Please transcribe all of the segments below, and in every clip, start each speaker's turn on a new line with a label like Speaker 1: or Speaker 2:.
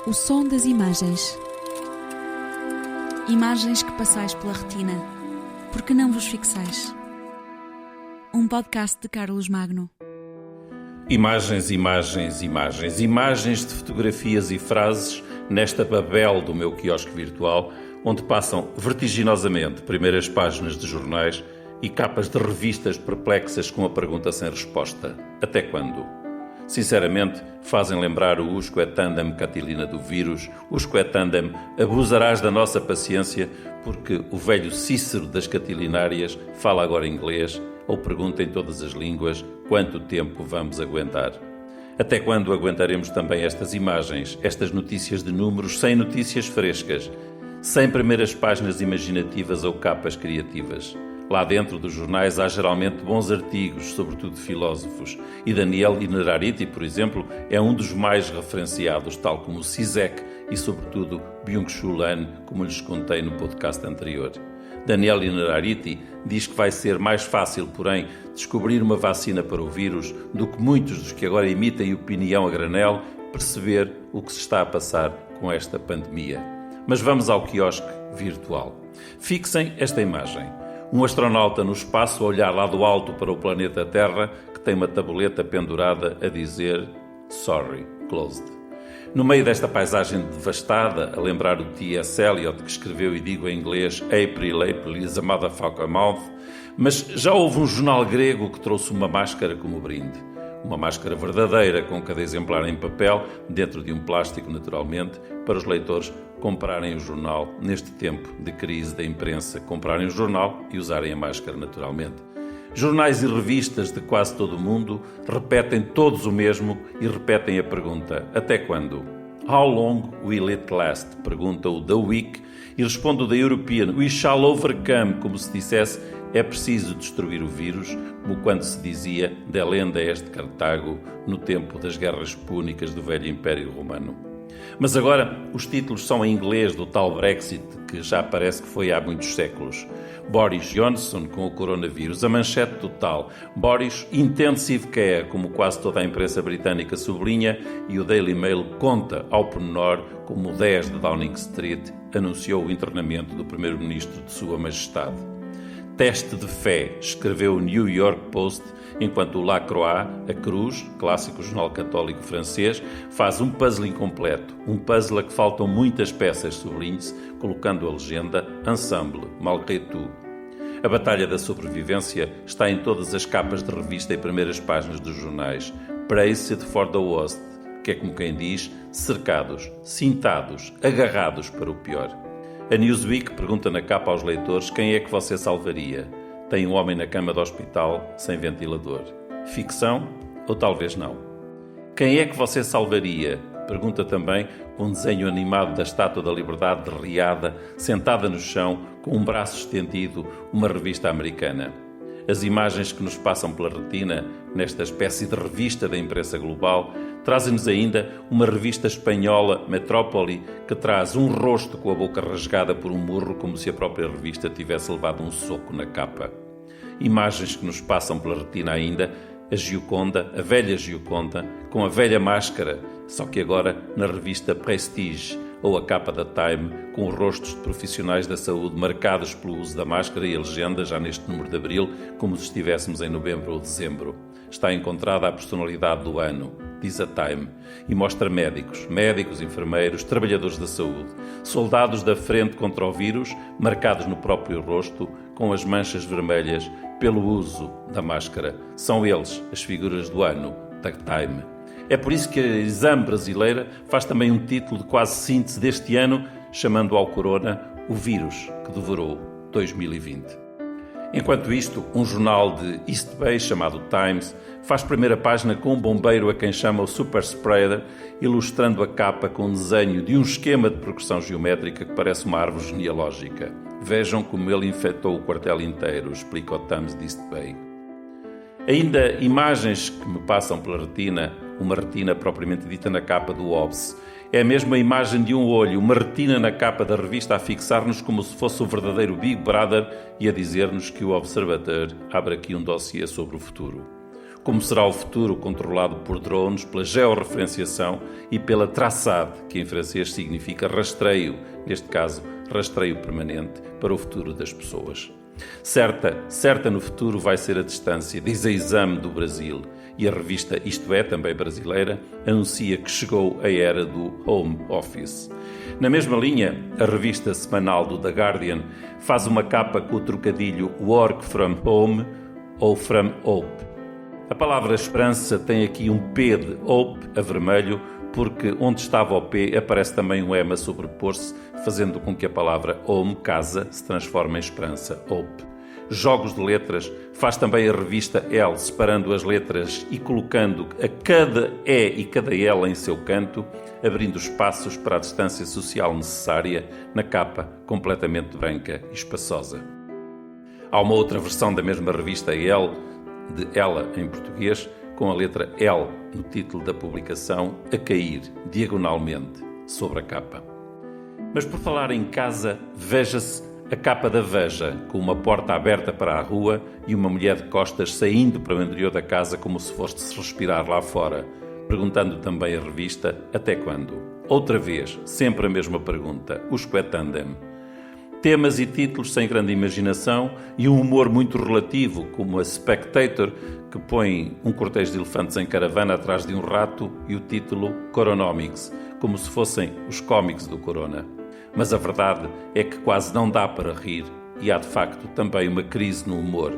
Speaker 1: O som das imagens. Imagens que passais pela retina, porque não vos fixais. Um podcast de Carlos Magno.
Speaker 2: Imagens, imagens, imagens. Imagens de fotografias e frases nesta Babel do meu quiosque virtual, onde passam vertiginosamente primeiras páginas de jornais e capas de revistas perplexas com a pergunta sem resposta. Até quando? Sinceramente, fazem lembrar o usque et tandem Catilina do vírus, usque et tandem, abusarás da nossa paciência, porque o velho Cícero das Catilinárias fala agora inglês, ou pergunta em todas as línguas quanto tempo vamos aguentar. Até quando aguentaremos também estas imagens, estas notícias de números, sem notícias frescas, sem primeiras páginas imaginativas ou capas criativas? Lá dentro dos jornais há geralmente bons artigos, sobretudo filósofos, e Daniel Innerarity, por exemplo, é um dos mais referenciados, tal como Zizek e, sobretudo, Byung-Chul Han, como lhes contei no podcast anterior. Daniel Innerarity diz que vai ser mais fácil, porém, descobrir uma vacina para o vírus do que muitos dos que agora emitem opinião a granel perceber o que se está a passar com esta pandemia. Mas vamos ao quiosque virtual. Fixem esta imagem. Um astronauta no espaço a olhar lá do alto para o planeta Terra, que tem uma tabuleta pendurada a dizer "Sorry, closed". No meio desta paisagem devastada, a lembrar o T.S. Eliot, que escreveu, e digo em inglês, April is a motherfucker mouth, mas já houve um jornal grego que trouxe uma máscara como brinde. Uma máscara verdadeira, com cada exemplar em papel, dentro de um plástico naturalmente, para os leitores comprarem o jornal neste tempo de crise da imprensa, comprarem o jornal e usarem a máscara naturalmente. Jornais e revistas de quase todo o mundo repetem todos o mesmo e repetem a pergunta: até quando? How long will it last? Pergunta o The Week e responde o The European: we shall overcome, como se dissesse, é preciso destruir o vírus, como quando se dizia delenda est Cartago no tempo das guerras púnicas do velho Império Romano. Mas agora os títulos são em inglês do tal Brexit, que já parece que foi há muitos séculos. Boris Johnson com o coronavírus, a manchete total. Boris Intensive Care, como quase toda a imprensa britânica sublinha, e o Daily Mail conta ao pormenor como o 10 de Downing Street anunciou o internamento do primeiro-ministro de Sua Majestade. Teste de fé, escreveu o New York Post, enquanto o La Croix, a Cruz, clássico jornal católico francês, faz um puzzle incompleto, um puzzle a que faltam muitas peças, sublinhe-se, colocando a legenda Ensemble, malgré tout. A batalha da sobrevivência está em todas as capas de revista e primeiras páginas dos jornais. Braced for the worst, que é como quem diz, cercados, cintados, agarrados para o pior. A Newsweek pergunta na capa aos leitores quem é que você salvaria. Tem um homem na cama do hospital sem ventilador. Ficção ou talvez não? Quem é que você salvaria? Pergunta também um desenho animado da Estátua da Liberdade derriada, sentada no chão, com um braço estendido, uma revista americana. As imagens que nos passam pela retina, nesta espécie de revista da imprensa global, trazem-nos ainda uma revista espanhola, Metrópole, que traz um rosto com a boca rasgada por um murro, como se a própria revista tivesse levado um soco na capa. Imagens que nos passam pela retina ainda, a Gioconda, a velha Gioconda, com a velha máscara, só que agora na revista Prestige, ou a capa da Time, com os rostos de profissionais da saúde marcados pelo uso da máscara e a legenda, já neste número de abril, como se estivéssemos em novembro ou dezembro. Está encontrada a personalidade do ano, diz a Time, e mostra médicos, enfermeiros, trabalhadores da saúde, soldados da frente contra o vírus, marcados no próprio rosto, com as manchas vermelhas pelo uso da máscara. São eles as figuras do ano da Time. É por isso que a Exame brasileira faz também um título de quase síntese deste ano, chamando ao corona o vírus que devorou 2020. Enquanto isto, um jornal de East Bay chamado Times faz primeira página com um bombeiro a quem chama o Super Spreader, ilustrando a capa com um desenho de um esquema de progressão geométrica que parece uma árvore genealógica. Vejam como ele infectou o quartel inteiro, explica o Times de East Bay. Ainda imagens que me passam pela retina, uma retina propriamente dita na capa do Obs. É mesmo a imagem de um olho, uma retina na capa da revista a fixar-nos como se fosse o verdadeiro Big Brother e a dizer-nos que o Observateur abre aqui um dossiê sobre o futuro. como será o futuro controlado por drones, pela georreferenciação e pela traçade, que em francês significa rastreio, neste caso, rastreio permanente para o futuro das pessoas. Certa no futuro vai ser a distância, diz a Exame do Brasil, e a revista Isto É, também brasileira, anuncia que chegou a era do home office. Na mesma linha, a revista semanal do The Guardian faz uma capa com o trocadilho Work from Home ou From Hope. A palavra esperança tem aqui um P de Hope a vermelho, porque onde estava o P aparece também um M a sobrepor-se, fazendo com que a palavra home, casa, se transforme em esperança, Hope. Jogos de letras faz também a revista Elle, separando as letras e colocando a cada E e cada L em seu canto, abrindo espaços para a distância social necessária na capa completamente branca e espaçosa. Há uma outra versão da mesma revista Elle, de Ela em português, com a letra L no título da publicação, a cair diagonalmente sobre a capa. Mas por falar em casa, veja-se a capa da Veja, com uma porta aberta para a rua e uma mulher de costas saindo para o interior da casa como se fosse respirar lá fora, perguntando também a revista até quando. Outra vez, sempre a mesma pergunta, os Quetandem. Temas e títulos sem grande imaginação e um humor muito relativo, como a Spectator, que põe um cortejo de elefantes em caravana atrás de um rato e o título Coronomics, como se fossem os cómics do Corona. Mas a verdade é que quase não dá para rir e há de facto também uma crise no humor,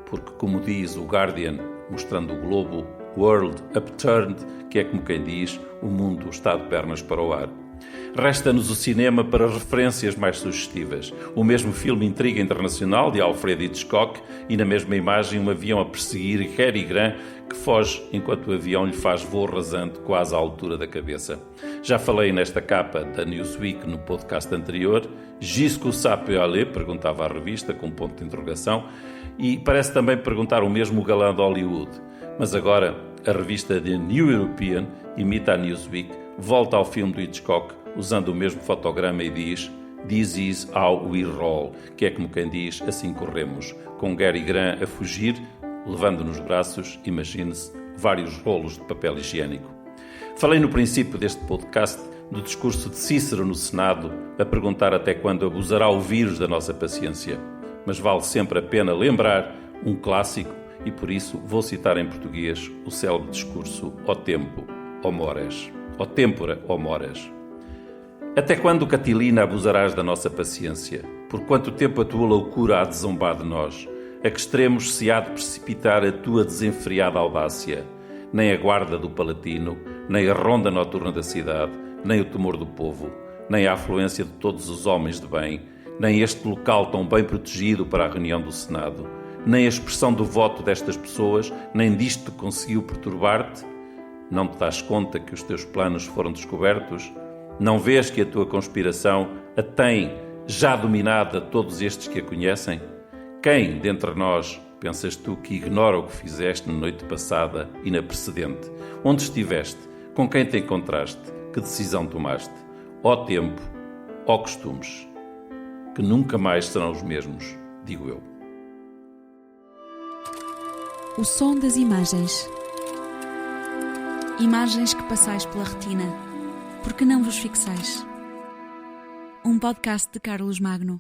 Speaker 2: porque como diz o Guardian, mostrando o globo, World Upturned, que é como quem diz, o mundo está de pernas para o ar. Resta-nos o cinema para referências mais sugestivas. O mesmo filme Intriga Internacional, de Alfred Hitchcock, e na mesma imagem um avião a perseguir Cary Grant, que foge enquanto o avião lhe faz voo rasante quase à altura da cabeça. Já falei nesta capa da Newsweek no podcast anterior. Jusqu'où ça peut aller? Perguntava a revista, com ponto de interrogação, e parece também perguntar o mesmo o galã de Hollywood. Mas agora, a revista The New European imita a Newsweek, volta ao filme do Hitchcock, usando o mesmo fotograma e diz "This is how we roll", que é como quem diz "assim corremos", com Cary Grant a fugir, levando nos braços, imagine-se, vários rolos de papel higiênico. Falei no princípio deste podcast do discurso de Cícero no Senado, a perguntar até quando abusará o vírus da nossa paciência. Mas vale sempre a pena lembrar um clássico e por isso vou citar em português o célebre discurso "O tempo, ó mores", "O tempora, ó mores". Até quando, Catilina, abusarás da nossa paciência? Por quanto tempo a tua loucura há de zombar de nós? A que extremos se há de precipitar a tua desenfreada audácia? Nem a guarda do Palatino, nem a ronda noturna da cidade, nem o temor do povo, nem a afluência de todos os homens de bem, nem este local tão bem protegido para a reunião do Senado, nem a expressão do voto destas pessoas, nem disto conseguiu perturbar-te? Não te das conta que os teus planos foram descobertos? Não vês que a tua conspiração a tem já dominada todos estes que a conhecem? Quem, dentre nós, pensas tu que ignora o que fizeste na noite passada e na precedente? Onde estiveste? Com quem te encontraste? Que decisão tomaste? Ó tempo, ó costumes, que nunca mais serão os mesmos, digo eu.
Speaker 1: O som das imagens. Imagens que passais pela retina. Porque não vos fixais? Um podcast de Carlos Magno.